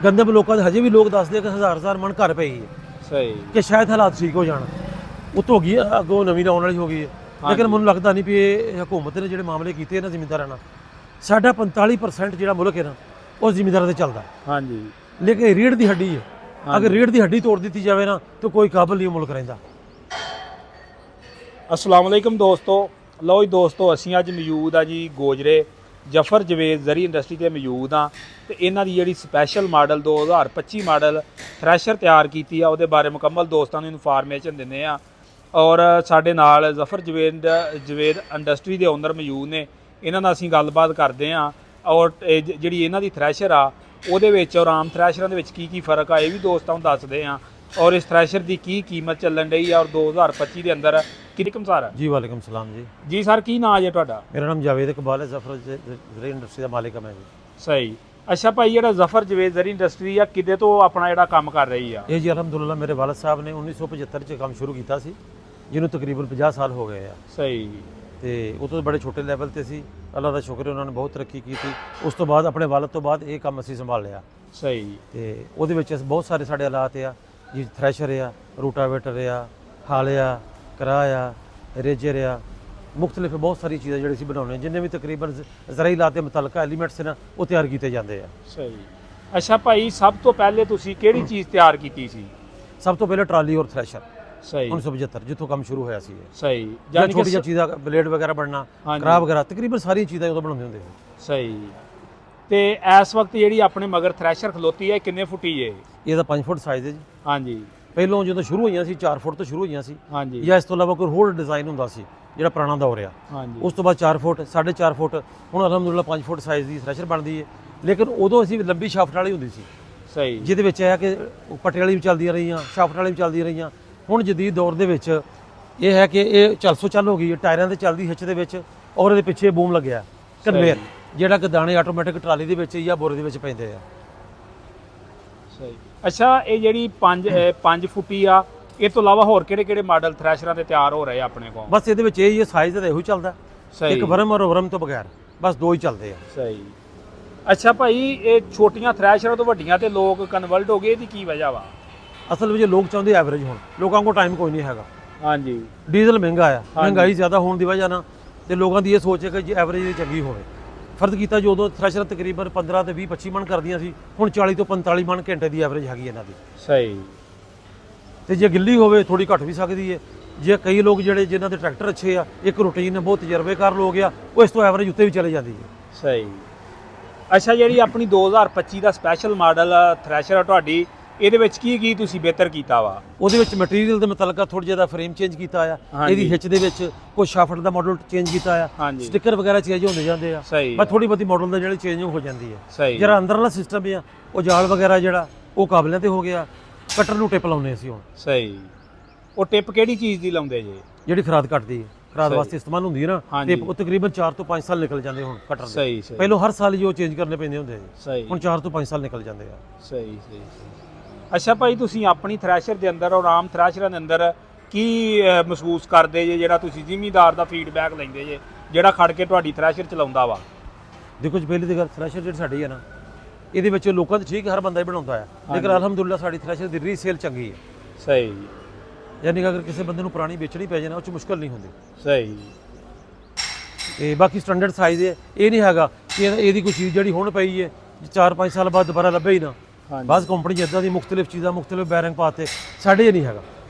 ਗੰਦਮ ਲੋਕਾਂ ਦੇ ਹਜੇ ਵੀ ਲੋਕ ਦੱਸਦੇ ਕਿ ਹਜ਼ਾਰ ਮਣ ਘਰ ਪਈ ਹੈ ਸਹੀ ਕਿ ਸ਼ਾਇਦ ਹਾਲਾਤ ਠੀਕ ਹੋ ਜਾਣ। ਉਤੋਂ ਗਈ ਅੱਗੋਂ ਨਵੀਂ ਆਉਣ ਵਾਲੀ ਹੋ ਗਈ ਹੈ, ਲੇਕਿਨ ਮੈਨੂੰ ਲੱਗਦਾ ਨਹੀਂ ਵੀ ਇਹ ਹਕੂਮਤ ਨੇ ਜਿਹੜੇ ਮਾਮਲੇ ਕੀਤੇ ਇਹਨਾਂ ਜ਼ਿਮੀਂਦਾਰਾਂ ਨਾਲ, ਸਾਡਾ 45% ਜਿਹੜਾ ਮੁਲਕ ਹੈ ਨਾ ਉਹ ਜ਼ਿਮੀਂਦਾਰਾਂ ਤੇ ਚੱਲਦਾ। ਹਾਂਜੀ ਲੇਕਿਨ ਰੀੜ੍ਹ ਦੀ ਹੱਡੀ ਹੈ, ਅਗਰ ਰੀੜ੍ਹ ਦੀ ਹੱਡੀ ਤੋੜ ਦਿੱਤੀ ਜਾਵੇ ਨਾ ਤਾਂ ਕੋਈ ਕਾਬਲ ਨਹੀਂ ਮੁਲਕ ਰਹਿੰਦਾ। अस्सलाम वालेकुम दोस्तों। लो जी दोस्तों, ਅਸੀਂ ਅੱਜ ਮੌਜੂਦ ਆ ਜੀ ਗੋਜਰੇ ਜਫਰ ਜਵੇਦ ਜ਼ਰੀ ਇੰਡਸਟਰੀ ਤੇ ਮੌਜੂਦ ਆ ਤੇ ਇਹਨਾਂ ਦੀ ਜਿਹੜੀ ਸਪੈਸ਼ਲ ਮਾਡਲ 2025 ਮਾਡਲ ਥ੍ਰੈਸ਼ਰ ਤਿਆਰ ਕੀਤੀ ਆ ਉਹਦੇ ਬਾਰੇ ਮੁਕੰਮਲ ਦੋਸਤਾਂ ਨੂੰ ਇਨਫੋਰਮੇਸ਼ਨ ਦਿੰਦੇ ਆ। ਔਰ ਸਾਡੇ ਨਾਲ ਜ਼ਫਰ ਜਵੇਦ ਇੰਡਸਟਰੀ ਦੇ ਓਨਰ ਮੌਜੂਦ ਨੇ, ਇਹਨਾਂ ਨਾਲ ਅਸੀਂ ਗੱਲਬਾਤ ਕਰਦੇ ਆ। ਔਰ ਜਿਹੜੀ ਇਹਨਾਂ ਦੀ ਥ੍ਰੈਸ਼ਰ ਆ ਉਹਦੇ ਵਿੱਚ ਔਰ ਆਮ ਥ੍ਰੈਸ਼ਰਾਂ ਦੇ ਵਿੱਚ ਕੀ ਫਰਕ ਆ ਇਹ ਵੀ ਦੋਸਤਾਂ ਨੂੰ ਦੱਸਦੇ ਆ। ਔਰ ਇਸ ਥ੍ਰੈਸ਼ਰ ਦੀ ਕੀ ਕੀਮਤ ਚੱਲਣ ਰਹੀ ਆ ਔਰ 2025 ਦੇ ਅੰਦਰ ਕਿੰਨੀ ਸਾਰ ਜੀ। ਵਾਲੇਕੁਮ ਸਲਾਮ ਜੀ। ਜੀ ਸਰ, ਕੀ ਨਾਮ ਹੈ ਤੁਹਾਡਾ? ਮੇਰਾ ਨਾਮ ਜਾਵੇਦ ਇਕਬਾਲ ਹੈ, ਜ਼ਫਰ ਜ਼ਰੀ ਇੰਡਸਟਰੀ ਦਾ ਮਾਲਿਕ ਹਾਂ ਮੈਂ ਜੀ। ਸਹੀ। ਅੱਛਾ ਭਾਈ, ਜਿਹੜਾ ਜ਼ਫਰ ਜਵੇਦ ਜ਼ਰੀ ਇੰਡਸਟਰੀ ਆ ਕਿਤੇ ਤੋਂ ਆਪਣਾ ਜਿਹੜਾ ਕੰਮ ਕਰ ਰਹੀ ਆ? ਇਹ ਜੀ ਅਲਹਮਦੁਲਿਲਾ ਮੇਰੇ ਵਾਲਦ ਸਾਹਿਬ ਨੇ 1975 ਚ ਕੰਮ ਸ਼ੁਰੂ ਕੀਤਾ ਸੀ, ਜਿਹਨੂੰ ਤਕਰੀਬਨ 50 ਸਾਲ ਹੋ ਗਏ ਆ। ਸਹੀ। ਤੇ ਉਹ ਤੋਂ ਬੜੇ ਛੋਟੇ ਲੈਵਲ ਤੇ ਸੀ, ਅੱਲਾ ਦਾ ਸ਼ੁਕਰ ਹੈ ਉਹਨਾਂ ਨੇ ਬਹੁਤ ਤਰੱਕੀ ਕੀਤੀ। ਉਸ ਤੋਂ ਬਾਅਦ ਆਪਣੇ ਵਾਲਦ ਤੋਂ ਬਾਅਦ ਇਹ ਕੰਮ ਅਸੀਂ ਸੰਭਾਲ ਲਿਆ। ਸਹੀ। ਤੇ ਉਹਦੇ ਵਿੱਚ ਬਹੁਤ ਸਾਰੇ ਸਾਡੇ ਹਾਲਾਤ ਆ ਜੀ, ਥ੍ਰੈਸ਼ਰ ਆ, ਰੂਟਾਵੇਟਰ ਆ, ਹਾਲ ਆ, ਕਰਾਹ ਆ, ਰੇਜਰ ਆ, ਮੁਖਤਲਿਫ ਬਹੁਤ ਸਾਰੀ ਚੀਜ਼ਾਂ ਜਿਹੜੀ ਅਸੀਂ ਬਣਾਉਂਦੇ ਜਿੰਨੇ ਵੀ ਤਕਰੀਬਨ ਜ਼ਰਾਈ ਲਾਤ ਦੇ ਮੁਤਲਕ ਐਲੀਮੈਂਟਸ ਨੇ ਉਹ ਤਿਆਰ ਕੀਤੇ ਜਾਂਦੇ ਆ। ਸਹੀ। ਅੱਛਾ ਭਾਈ, ਸਭ ਤੋਂ ਪਹਿਲੇ ਤੁਸੀਂ ਕਿਹੜੀ ਚੀਜ਼ ਤਿਆਰ ਕੀਤੀ ਸੀ? ਸਭ ਤੋਂ ਪਹਿਲੇ ਟਰਾਲੀ ਔਰ ਥ੍ਰੈਸ਼ਰ। ਸਹੀ। 1975 ਜਿੱਥੋਂ ਕੰਮ ਸ਼ੁਰੂ ਹੋਇਆ ਸੀ। ਸਹੀ। ਜਾਂ ਛੋਟੀਆਂ ਚੀਜ਼ਾਂ ਬਲੇਡ ਵਗੈਰਾ ਬਣਨਾ, ਕਰਾਹ ਵਗੈਰਾ, ਤਕਰੀਬਨ ਸਾਰੀਆਂ ਚੀਜ਼ਾਂ ਉਦੋਂ ਬਣਾਉਂਦੇ ਹੁੰਦੇ ਸੀ। ਸਹੀ। ਤੇ ਇਸ ਵਕਤ ਜਿਹੜੀ ਆਪਣੇ ਮਗਰ ਥ੍ਰੈਸ਼ਰ ਖਲੋਤੀ ਹੈ ਕਿੰਨੇ ਫੁੱਟੀ ਹੈ? ਇਹਦਾ 5 ਫੁੱਟ ਸਾਈਜ਼ ਹੈ ਜੀ। ਹਾਂਜੀ। ਪਹਿਲੋਂ ਜਦੋਂ ਸ਼ੁਰੂ ਹੋਈਆਂ ਸੀ 4 ਫੁੱਟ ਤੋਂ ਸ਼ੁਰੂ ਹੋਈਆਂ ਸੀ। ਹਾਂਜੀ। ਜਾਂ ਇਸ ਤੋਂ ਇਲਾਵਾ ਕੋਈ ਹੋਰ ਡਿਜ਼ਾਈਨ ਹੁੰਦਾ ਸੀ ਜਿਹੜਾ ਪੁਰਾਣਾ ਦੌਰ ਆ। ਹਾਂਜੀ। ਉਸ ਤੋਂ ਬਾਅਦ 4 ਫੁੱਟ, 4.5 ਫੁੱਟ, ਹੁਣ ਅਲਹਮਦੁਲਿਲਾ 5 ਫੁੱਟ ਸਾਈਜ਼ ਦੀ ਥ੍ਰੈਸ਼ਰ ਬਣਦੀ ਹੈ। ਲੇਕਿਨ ਉਦੋਂ ਅਸੀਂ ਲੰਬੀ ਸ਼ਾਫਟ ਵਾਲੀ ਹੁੰਦੀ ਸੀ। ਸਹੀ। ਜਿਹਦੇ ਵਿੱਚ ਇਹ ਕਿ ਪੱਟੇ ਵਾਲੀ ਵੀ ਚੱਲਦੀਆਂ ਰਹੀਆਂ, ਸ਼ਾਫਟ ਵਾਲੀ ਵੀ ਚੱਲਦੀਆਂ ਰਹੀਆਂ। ਹੁਣ ਜਦੀਦ ਦੌਰ ਦੇ ਵਿੱਚ ਇਹ ਹੈ ਕਿ ਇਹ 400 ਚੱਲ ਹੋ ਗਈ ਹੈ, ਟਾਇਰਾਂ ਤੇ ਚੱਲਦੀ ਹਿੱਚ ਦੇ ਵਿੱਚ, ਔਰ ਇਹਦੇ ਪਿੱਛੇ ਬੂਮ ਲੱਗਿਆ ਕਨਵੇਅਰ, ਜਿਹੜਾ ਕਿ ਦਾਣੇ ਆਟੋਮੈਟਿਕ ਟਰਾਲੀ ਦੇ ਵਿੱਚ ਜਾਂ ਬੋਰੇ ਦੇ ਵਿੱਚ ਪੈਂਦੇ ਆ। ਸਹੀ। ਅੱਛਾ, ਇਹ ਜਿਹੜੀ 5 ਫੁੱਟੀ ਆ, ਇਹ ਤੋਂ ਇਲਾਵਾ ਹੋਰ ਕਿਹੜੇ ਮਾਡਲ ਥ੍ਰੈਸ਼ਰਾਂ ਤੇ ਤਿਆਰ ਹੋ ਰਹੇ ਆ ਆਪਣੇ ਕੋਲ? ਬਸ ਇਹਦੇ ਵਿੱਚ ਇਹ ਹੀ ਸਾਈਜ਼ ਦਾ ਇਹੋ ਹੀ ਚੱਲਦਾ। ਸਹੀ। ਇੱਕ ਵਰਮ ਔਰ ਵਰਮ ਤੋਂ ਬਗੈਰ ਬਸ ਦੋ ਹੀ ਚੱਲਦੇ ਆ। ਸਹੀ। ਅੱਛਾ ਭਾਈ, ਇਹ ਛੋਟੀਆਂ ਥ੍ਰੈਸ਼ਰਾਂ ਤੋਂ ਵੱਡੀਆਂ ਤੇ ਲੋਕ ਕਨਵਰਟ ਹੋ ਗਏ, ਇਹਦੀ ਕੀ ਵਜ੍ਹਾ ਵਾ? ਅਸਲ ਵਿੱਚ ਲੋਕ ਚਾਹੁੰਦੇ ਐਵਰੇਜ ਹੋਣ, ਲੋਕਾਂ ਕੋਲ ਟਾਈਮ ਕੋਈ ਨਹੀਂ ਹੈਗਾ। ਹਾਂਜੀ। ਡੀਜ਼ਲ ਮਹਿੰਗਾ ਆ, ਮਹਿੰਗਾਈ ਜ਼ਿਆਦਾ ਹੋਣ ਦੀ ਵਜ੍ਹਾ ਨਾਲ ਤੇ ਲੋਕਾਂ ਦੀ ਇਹ ਸੋਚ ਹੈ ਕਿ ਜੇ ਐਵਰੇਜ ਚੰਗੀ ਹੋਵੇ। ਫਰਜ਼ ਕੀਤਾ ਜੋ ਉਦੋਂ ਥ੍ਰੈਸ਼ਰ ਤਕਰੀਬਨ 15 ਤੇ 20-25 ਮਣ ਕਰਦੀਆਂ ਸੀ, ਹੁਣ 40 ਤੋਂ 45 ਮਣ ਘੰਟੇ ਦੀ ਐਵਰੇਜ ਹੈਗੀ ਇਹਨਾਂ ਦੀ। ਸਹੀ। ਤੇ ਜੇ ਗਿੱਲੀ ਹੋਵੇ ਥੋੜੀ ਘੱਟ ਵੀ ਸਕਦੀ ਹੈ। ਜੇ ਕਈ ਲੋਕ ਜਿਹੜੇ ਜਿਨ੍ਹਾਂ ਦੇ ਟਰੈਕਟਰ ਅੱਛੇ ਆ, ਇੱਕ ਰੂਟੀਨ ਬਹੁਤ ਤਜਰਬੇਕਾਰ ਲੋਕ ਆ, ਉਹ ਇਸ ਤੋਂ ਐਵਰੇਜ ਉੱਤੇ ਵੀ ਚਲੇ ਜਾਂਦੀ ਹੈ। ਸਹੀ। ਅੱਛਾ, ਜਿਹੜੀ ਆਪਣੀ 2025 ਦਾ ਸਪੈਸ਼ਲ ਮਾਡਲ ਥ੍ਰੈਸ਼ਰ ਆ ਤੁਹਾਡੀ, ਇਹਦੇ ਵਿੱਚ ਕੀ ਤੁਸੀਂ ਬਿਹਤਰ ਕੀਤਾ ਵਾ? ਉਹਦੇ ਵਿੱਚ ਮਟੀਰੀਅਲ ਦੇ ਮੁਤਲਕਾ ਥੋੜਾ ਜਿਹਾ ਫਰੇਮ ਚੇਂਜ ਕੀਤਾ ਆ, ਇਹਦੀ ਹਿੱਚ ਦੇ ਵਿੱਚ ਕੋਈ ਸ਼ਾਫਟ ਦਾ ਮਾਡਲ ਚੇਂਜ ਕੀਤਾ ਆ, ਸਟicker ਵਗੈਰਾ ਚੇਂਜ ਹੁੰਦੇ ਜਾਂਦੇ ਆ। ਬਸ ਥੋੜੀ ਬਹੁਤੀ ਮਾਡਲ ਦਾ ਜਿਹੜੀ ਚੇਂਜ ਹੋ ਜਾਂਦੀ ਹੈ। ਜਿਹੜਾ ਅੰਦਰਲਾ ਸਿਸਟਮ ਆ ਉਹ ਜਾਲ ਵਗੈਰਾ ਜਿਹੜਾ ਉਹ ਕਾਬਲਿਆਂ ਤੇ ਹੋ ਗਿਆ। ਕਟਰ ਨੂੰ ਟਿਪ ਲਾਉਂਦੇ ਅਸੀਂ ਹੁਣ। ਸਹੀ। ਉਹ ਟਿਪ ਕਿਹੜੀ ਚੀਜ਼ ਦੀ ਲਾਉਂਦੇ ਜੇ? ਜਿਹੜੀ ਖਰਾਦ ਕੱਟਦੀ ਹੈ, ਖਰਾਦ ਵਾਸਤੇ ਇਸਤੇਮਾਲ ਹੁੰਦੀ ਹੈ ਨਾ ਟਿਪ, ਉਹ ਤਕਰੀਬਨ 4 ਤੋਂ 5 ਸਾਲ ਨਿਕਲ ਜਾਂਦੇ ਹੁਣ ਕਟਰ ਦੇ। ਸਹੀ। ਪਹਿਲਾਂ ਹਰ ਸਾਲ ਜੋ ਚੇਂਜ ਕਰਨੇ ਪੈਂਦੇ ਹੁੰਦੇ ਸੀ, ਹੁਣ 4 ਤੋਂ 5 ਸਾਲ ਨਿਕਲ ਜਾਂਦੇ ਆ। ਸਹੀ। ਅੱਛਾ ਭਾਈ, ਤੁਸੀਂ ਆਪਣੀ ਥ੍ਰੈਸ਼ਰ ਦੇ ਅੰਦਰ ਔਰ ਆਮ ਥ੍ਰੈਸ਼ਰਾਂ ਦੇ ਅੰਦਰ ਕੀ ਮਹਿਸੂਸ ਕਰਦੇ ਜੇ, ਜਿਹੜਾ ਤੁਸੀਂ ਜ਼ਿਮੀਂਦਾਰ ਦਾ ਫੀਡਬੈਕ ਲੈਂਦੇ ਜੇ ਜਿਹੜਾ ਖੜ ਕੇ ਤੁਹਾਡੀ ਥ੍ਰੈਸ਼ਰ ਚਲਾਉਂਦਾ ਵਾ? ਦੇਖੋ ਜੀ, ਪਹਿਲੀ ਤਾਂ ਗੱਲ ਥ੍ਰੈਸ਼ਰ ਜਿਹੜੀ ਸਾਡੀ ਹੈ ਨਾ, ਇਹਦੇ ਵਿੱਚ ਲੋਕਾਂ ਦੇ ਠੀਕ ਹਰ ਬੰਦਾ ਹੀ ਬਣਾਉਂਦਾ ਹੈ, ਲੇਕਿਨ ਅਲਹਮਦੁਲਿਲਾ ਸਾਡੀ ਥ੍ਰੈਸ਼ਰ ਦੀ ਰੀਸੇਲ ਚੰਗੀ ਹੈ। ਸਹੀ। ਯਾਨੀ ਕਿ ਅਗਰ ਕਿਸੇ ਬੰਦੇ ਨੂੰ ਪੁਰਾਣੀ ਵੇਚਣੀ ਪੈ ਜਾਏ ਨਾ, ਉਹ 'ਚ ਮੁਸ਼ਕਲ ਨਹੀਂ ਹੁੰਦੀ। ਸਹੀ। ਤੇ ਬਾਕੀ ਸਟੈਂਡਰਡ ਸਾਈਜ਼ ਹੈ, ਇਹ ਨਹੀਂ ਹੈਗਾ ਕਿ ਇਹਦੀ ਕੋਈ ਚੀਜ਼ ਜਿਹੜੀ ਹੁਣ ਪਈ ਹੈ 4-5 ਸਾਲ ਬਾਅਦ ਦੁਬਾਰਾ ਲੱਭੇ ਹੀ ਨਾ। ਬਸ ਕੰਪਨੀ ਜਿੱਦਾਂ ਦੀ ਮੁਖਤਲਿਫ ਚੀਜ਼ਾਂ, ਮੁਖਤਲਿਫ ਬੈਰਿੰਗ ਪਾਤੇ, ਸਾਡੇ ਇਹ ਨਹੀਂ ਹੈਗਾ।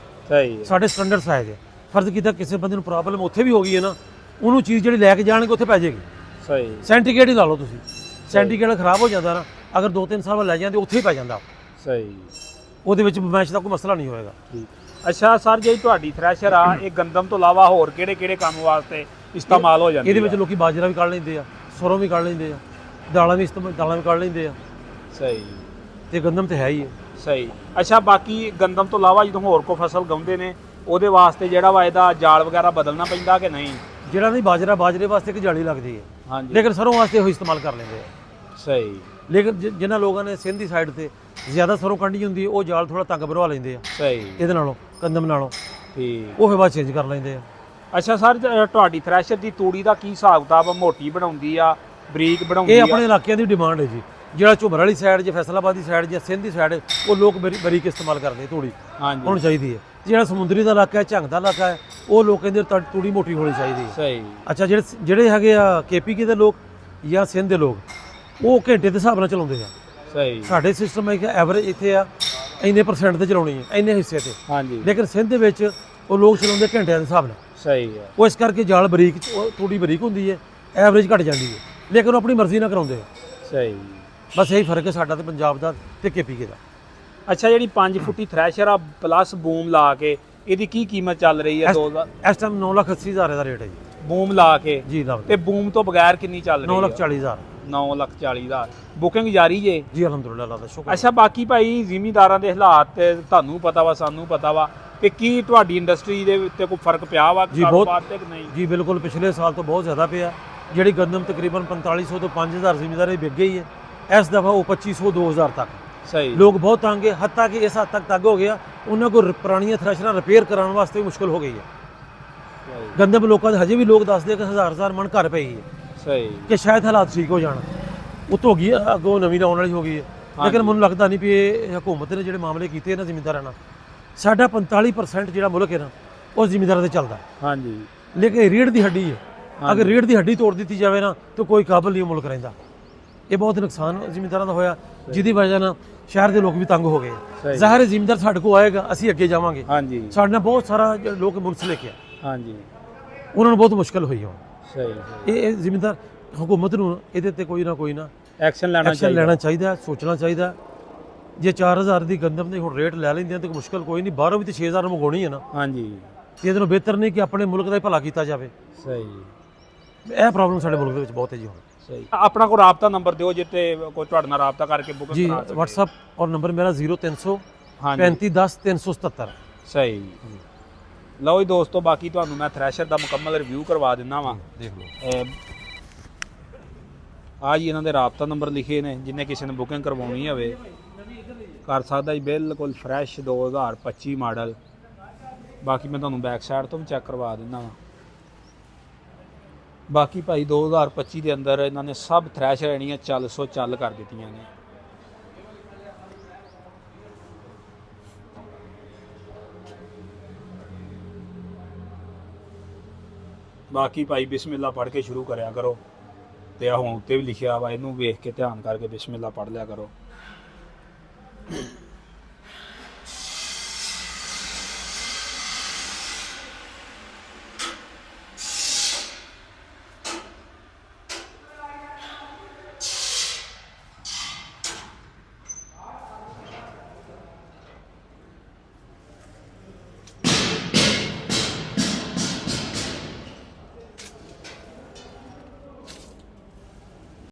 ਸਹੀ। ਸਾਡੇ ਸਟੈਂਡਰਡ ਸਾਈਜ਼ ਹੈ। ਫਰਜ਼ ਕੀਤਾ ਕਿਸੇ ਬੰਦੇ ਨੂੰ ਪ੍ਰੋਬਲਮ ਉੱਥੇ ਵੀ ਹੋ ਗਈ ਹੈ ਨਾ, ਉਹਨੂੰ ਚੀਜ਼ ਜਿਹੜੀ ਲੈ ਕੇ ਜਾਣਗੇ ਉੱਥੇ ਪੈ ਜਾਏਗੀ। ਸਹੀ। ਸੈਂਟੀਗੇਟ ਹੀ ਲਾ ਲਓ ਤੁਸੀਂ, ਸੈਂਟੀਗੇਟ ਖਰਾਬ ਹੋ ਜਾਂਦਾ ਨਾ, ਅਗਰ 2-3 ਸਾਲ ਬਾਅਦ ਲੈ ਜਾਂਦੇ ਉੱਥੇ ਹੀ ਪੈ ਜਾਂਦਾ। ਸਹੀ। ਉਹਦੇ ਵਿੱਚ ਬਮੈਸ਼ ਦਾ ਕੋਈ ਮਸਲਾ ਨਹੀਂ ਹੋਏਗਾ। ਅੱਛਾ ਸਰ, ਜਿਹੜੀ ਤੁਹਾਡੀ ਥ੍ਰੈਸ਼ਰ ਆ ਇਹ ਗੰਦਮ ਤੋਂ ਇਲਾਵਾ ਹੋਰ ਕਿਹੜੇ ਕੰਮ ਵਾਸਤੇ ਇਸਤੇਮਾਲ ਹੋ ਜਾਂਦੀ ਹੈ? ਇਹਦੇ ਵਿੱਚ ਲੋਕੀ ਬਾਜਰਾ ਵੀ ਕੱਢ ਲੈਂਦੇ ਆ, ਸਰੋਂ ਵੀ ਕੱਢ ਲੈਂਦੇ ਆ, ਦਾਲਾਂ ਵੀ ਕੱਢ ਲੈਂਦੇ ਆ। ਸਹੀ। ਤੇ ਗੰਦਮ ਤੇ ਹੈ ਹੀ ਹੈ। ਸਹੀ। ਅੱਛਾ, ਬਾਕੀ ਗੰਦਮ ਤੋਂ ਇਲਾਵਾ ਜਦੋਂ ਹੋਰ ਕੋਈ ਫਸਲ ਗਾਉਂਦੇ ਨੇ ਉਹਦੇ ਵਾਸਤੇ ਜਿਹੜਾ ਵਾ ਇਹਦਾ ਜਾਲ ਵਗੈਰਾ ਬਦਲਣਾ ਪੈਂਦਾ ਕਿ ਨਹੀਂ? ਜਿਹੜਾ ਨਹੀਂ ਬਾਜਰੇ ਵਾਸਤੇ ਇੱਕ ਜਾਲੀ ਲੱਗਦੀ ਹੈ। ਹਾਂਜੀ। ਲੇਕਿਨ ਸਰੋਂ ਵਾਸਤੇ ਉਹ ਇਸਤੇਮਾਲ ਕਰ ਲੈਂਦੇ ਆ। ਸਹੀ। ਲੇਕਿਨ ਜਿਨ੍ਹਾਂ ਲੋਕਾਂ ਨੇ ਸਿੰਧ ਦੀ ਸਾਈਡ ਤੇ ਜ਼ਿਆਦਾ ਸਰੋਂ ਕੱਢੀ ਹੁੰਦੀ ਹੈ, ਉਹ ਜਾਲ ਥੋੜਾ ਤੰਗ ਭਰਵਾ ਲੈਂਦੇ ਆ। ਸਹੀ। ਇਹਦੇ ਨਾਲੋਂ ਗੰਦਮ ਨਾਲੋਂ ਠੀਕ। ਉਹ ਫਿਰ ਬਾਅਦ ਚੇਂਜ ਕਰ ਲੈਂਦੇ ਆ। ਅੱਛਾ ਸਰ, ਤੁਹਾਡੀ ਥ੍ਰੈਸ਼ਰ ਦੀ ਤੂੜੀ ਦਾ ਕੀ ਹਿਸਾਬ ਕਿਤਾਬ? ਮੋਟੀ ਬਣਾਉਂਦੀ ਆ, ਬਰੀਕ ਬਣਾਉਂਦੀ ਆ? ਇਹ ਆਪਣੇ ਇਲਾਕਿਆਂ ਦੀ ਡਿਮਾਂਡ ਹੈ ਜੀ। ਜਿਹੜਾ ਝੁਮਰ ਵਾਲੀ ਸਾਈਡ ਜਾਂ ਫੈਸਲਾਬਾਦ ਦੀ ਸਾਈਡ ਜਾਂ ਸਿੰਧ ਦੀ ਸਾਈਡ ਉਹ ਲੋਕ ਬਰੀਕ ਇਸਤੇਮਾਲ ਕਰਦੇ ਤੂੜੀ ਹੋਣੀ ਚਾਹੀਦੀ ਹੈ। ਜਿਹੜਾ ਸਮੁੰਦਰੀ ਦਾ ਇਲਾਕਾ ਹੈ, ਝੰਗ ਦਾ ਇਲਾਕਾ ਹੈ, ਉਹ ਲੋਕ ਕਹਿੰਦੇ ਤੂੜੀ ਮੋਟੀ ਹੋਣੀ ਚਾਹੀਦੀ ਹੈ। ਸਹੀ। ਅੱਛਾ, ਜਿਹੜੇ ਹੈਗੇ ਆ KPK ਦੇ ਲੋਕ ਜਾਂ ਸਿੰਧ ਦੇ ਲੋਕ ਉਹ ਘੰਟੇ ਦੇ ਹਿਸਾਬ ਨਾਲ ਚਲਾਉਂਦੇ ਆ। ਸਹੀ। ਸਾਡੇ ਸਿਸਟਮ ਹੈ ਕਿ ਐਵਰੇਜ ਇੱਥੇ ਆ ਇੰਨੇ % ਤੇ ਚਲਾਉਣੀ ਹੈ, ਇੰਨੇ ਹਿੱਸੇ ਤੇ। ਹਾਂਜੀ। ਲੇਕਿਨ ਸਿੰਧ ਦੇ ਵਿੱਚ ਉਹ ਲੋਕ ਚਲਾਉਂਦੇ ਘੰਟਿਆਂ ਦੇ ਹਿਸਾਬ ਨਾਲ। ਸਹੀ ਹੈ। ਉਹ ਇਸ ਕਰਕੇ ਜਾਲ ਬਰੀਕ ਤੂੜੀ ਬਰੀਕ ਹੁੰਦੀ ਹੈ, ਐਵਰੇਜ ਘਟ ਜਾਂਦੀ ਹੈ, ਲੇਕਿਨ ਉਹ ਆਪਣੀ ਮਰਜ਼ੀ ਨਾਲ ਕਰਾਉਂਦੇ ਆ। ਸਹੀ। ਬਸ ਇਹੀ ਫਰਕ ਹੈ ਸਾਡਾ ਤੇ ਪੰਜਾਬ ਦਾ ਤੇ KPK ਦਾ। ਅੱਛਾ, ਜਿਹੜੀ 5 ਫੁੱਟੀ ਥ੍ਰੈਸ਼ਰ ਆ ਪਲੱਸ ਬੂਮ ਲਾ ਕੇ ਇਹਦੀ ਕੀ ਕੀਮਤ ਚੱਲ ਰਹੀ ਹੈ? ਇਸ ਟਾਈਮ 9,80,000 ਦਾ ਰੇਟ ਹੈ ਜੀ। ਬੂਮ ਲਾ ਕੇ ਜੀ ਨਾ। ਤੇ ਬੂਮ ਤੋਂ ਬਗੈਰ ਕਿੰਨੀ ਚੱਲ ਰਹੀ ਹੈ? 9,40,000। 9,40,000 ਬੁਕਿੰਗ ਜਾਰੀ ਜੇ? ਜੀ ਅਲਹਮਦੁਲਿਲਾ, ਅੱਲਾਹ ਦਾ ਸ਼ੁਕਰ। ਅੱਛਾ, ਬਾਕੀ ਭਾਈ ਜ਼ਿਮੀਂਦਾਰਾਂ ਦੇ ਹਾਲਾਤ ਤੇ ਤੁਹਾਨੂੰ ਪਤਾ ਵਾ, ਸਾਨੂੰ ਪਤਾ ਵਾ, ਤੇ ਕੀ ਤੁਹਾਡੀ ਇੰਡਸਟਰੀ ਦੇ ਉੱਤੇ ਕੋਈ ਫਰਕ ਪਿਆ ਵਾ ਕਾਰੋਬਾਰ ਤੇ ਕਿ ਨਹੀਂ? ਜੀ ਬਿਲਕੁਲ, ਪਿਛਲੇ ਸਾਲ ਤੋਂ ਬਹੁਤ ਜ਼ਿਆਦਾ ਪਿਆ। ਜਿਹੜੀ ਗੰਦਮ ਤਕਰੀਬਨ 4500 ਤੋਂ 5000 ਜ਼ਿਮੀਂਦਾਰ ਵਿਕ ਗਈ ਹੈ, ਇਸ ਦਫਾ ਉਹ 2500 2000 ਤੱਕ। ਸਹੀ। ਲੋਕ ਬਹੁਤ ਤੰਗ ਹੈ, ਹੱਤਾ ਕਿ ਇਸ ਹੱਦ ਤੱਕ ਤੰਗ ਹੋ ਗਿਆ ਉਹਨਾਂ ਕੋਲ ਪੁਰਾਣੀਆਂ ਥ੍ਰੈਸ਼ਰਾਂ ਰਿਪੇਅਰ ਕਰਾਉਣ ਵਾਸਤੇ ਵੀ ਮੁਸ਼ਕਲ ਹੋ ਗਈ ਹੈ। ਗੰਦਮ ਲੋਕਾਂ ਦੇ ਹਜੇ ਵੀ ਲੋਕ ਦੱਸਦੇ ਕਿ 1000 ਮਣ ਘਰ ਪਈ ਹੈ। ਸਹੀ। ਕਿ ਸ਼ਾਇਦ ਹਾਲਾਤ ਠੀਕ ਹੋ ਜਾਣ, ਉਤੋਂ ਗਈ ਅੱਗੋਂ ਨਵੀਂ ਆਉਣ ਵਾਲੀ ਹੋ ਗਈ ਹੈ। ਲੇਕਿਨ ਮੈਨੂੰ ਲੱਗਦਾ ਨਹੀਂ ਵੀ ਇਹ ਹਕੂਮਤ ਨੇ ਜਿਹੜੇ ਮਾਮਲੇ ਕੀਤੇ ਨਾ ਜ਼ਿਮੀਂਦਾਰਾਂ ਨਾਲ, ਸਾਡਾ 45% ਜਿਹੜਾ ਮੁਲਕ ਹੈ ਨਾ ਉਹ ਜ਼ਿਮੀਂਦਾਰਾਂ ਤੇ ਚੱਲਦਾ। ਹਾਂਜੀ। ਲੇਕਿਨ ਰੀੜ੍ਹ ਦੀ ਹੱਡੀ ਹੈ, ਅਗਰ ਰੀੜ੍ਹ ਦੀ ਹੱਡੀ ਤੋੜ ਦਿੱਤੀ ਜਾਵੇ ਨਾ ਤਾਂ ਕੋਈ ਕਾਬਲ ਨਹੀਂ ਮੁਲਕ ਰਹਿੰਦਾ। ਇਹ ਬਹੁਤ ਨੁਕਸਾਨ ਜ਼ਿਮੀਂਦਾਰਾਂ ਦਾ ਹੋਇਆ, ਜਿਹਦੀ ਵਜ੍ਹਾ ਨਾਲ ਸ਼ਹਿਰ ਦੇ ਲੋਕ ਵੀ ਤੰਗ ਹੋ ਗਏ। ਜ਼ਾਹਿਰ ਜ਼ਿਮੀਂਦਾਰ ਸਾਡੇ ਕੋਲ ਆਏਗਾ, ਅਸੀਂ ਅੱਗੇ ਜਾਵਾਂਗੇ। ਹਾਂਜੀ। ਸਾਡੇ ਨਾਲ ਬਹੁਤ ਸਾਰਾ ਲੋਕ ਮੁਨਸਲਿਕ ਹੈ। ਹਾਂਜੀ। ਉਹਨਾਂ ਨੂੰ ਬਹੁਤ ਮੁਸ਼ਕਲ ਹੋਈ ਹੁਣ। ਸਹੀ। ਇਹ ਜ਼ਿਮੀਂਦਾਰ ਹਕੂਮਤ ਨੂੰ ਇਹਦੇ ਤੇ ਕੋਈ ਨਾ ਐਕਸ਼ਨ ਲੈਣਾ ਚਾਹੀਦਾ, ਸੋਚਣਾ ਚਾਹੀਦਾ। ਜੇ 4000 ਦੀ ਗੰਦਮ ਦੇ ਹੁਣ ਰੇਟ ਲੈ ਲੈਂਦੇ ਆ ਤਾਂ ਮੁਸ਼ਕਲ ਕੋਈ ਨਹੀਂ, ਬਾਹਰੋਂ ਵੀ ਤੇ 6000 ਮੰਗਾਉਣੀ ਹੈ ਨਾ। ਹਾਂਜੀ। ਇਹਦੇ ਨਾਲੋਂ ਬਿਹਤਰ ਨਹੀਂ ਕਿ ਆਪਣੇ ਮੁਲਕ ਦਾ ਹੀ ਭਲਾ ਕੀਤਾ ਜਾਵੇ। ਸਹੀ। ਇਹ ਪ੍ਰੋਬਲਮ ਸਾਡੇ ਮੁਲਕ ਦੇ ਵਿੱਚ ਬਹੁਤ ਹੈ ਜੀ ਹੁਣ। ਸਹੀ। ਆਪਣਾ ਕੋਈ ਰਾਬਤਾ ਨੰਬਰ ਦਿਓ ਜਿੱਤੇ ਕੋਈ ਤੁਹਾਡੇ ਨਾਲ ਰਾਬਤਾ ਕਰਕੇ ਬੁੱਕ ਜੀ। WhatsApp ਔਰ ਨੰਬਰ ਮੇਰਾ 0300 3510 377। ਸਹੀ। ਲਓ ਜੀ ਦੋਸਤੋ, ਬਾਕੀ ਤੁਹਾਨੂੰ ਮੈਂ ਥ੍ਰੈਸ਼ਰ ਦਾ ਮੁਕੰਮਲ ਰਿਵਿਊ ਕਰਵਾ ਦਿੰਦਾ ਵਾਂ। ਦੇਖ ਲਓ ਆ ਜੀ, ਇਹਨਾਂ ਦੇ ਰਾਬਤਾ ਨੰਬਰ ਲਿਖੇ ਨੇ, ਜਿੰਨੇ ਕਿਸੇ ਨੇ ਬੁਕਿੰਗ ਕਰਵਾਉਣੀ ਹੋਵੇ ਕਰ ਸਕਦਾ ਜੀ। ਬਿਲਕੁਲ ਫਰੈਸ਼ 2025 ਮਾਡਲ। ਬਾਕੀ ਮੈਂ ਤੁਹਾਨੂੰ ਬੈਕ ਸਾਈਡ ਤੋਂ ਵੀ ਚੈੱਕ ਕਰਵਾ ਦਿੰਦਾ ਵਾਂ। ਬਾਕੀ ਭਾਈ 2025 ਦੇ ਅੰਦਰ ਇਹਨਾਂ ਨੇ ਸਭ ਥ੍ਰੈਸ਼ਰ ਜਿਹੜੀਆਂ ਚੱਲ ਕਰ ਦਿੱਤੀਆਂ ਨੇ। ਬਾਕੀ ਭਾਈ ਬਿਸਮਿਲ੍ਲਾ ਪੜ੍ਹ ਕੇ ਸ਼ੁਰੂ ਕਰਿਆ ਕਰੋ, ਤੇ ਆ ਹੁਣ ਉੱਤੇ ਵੀ ਲਿਖਿਆ ਵਾ, ਇਹਨੂੰ ਵੇਖ ਕੇ ਧਿਆਨ ਕਰਕੇ ਬਿਸਮਿਲ੍ਲਾ ਪੜ੍ਹ ਲਿਆ ਕਰੋ।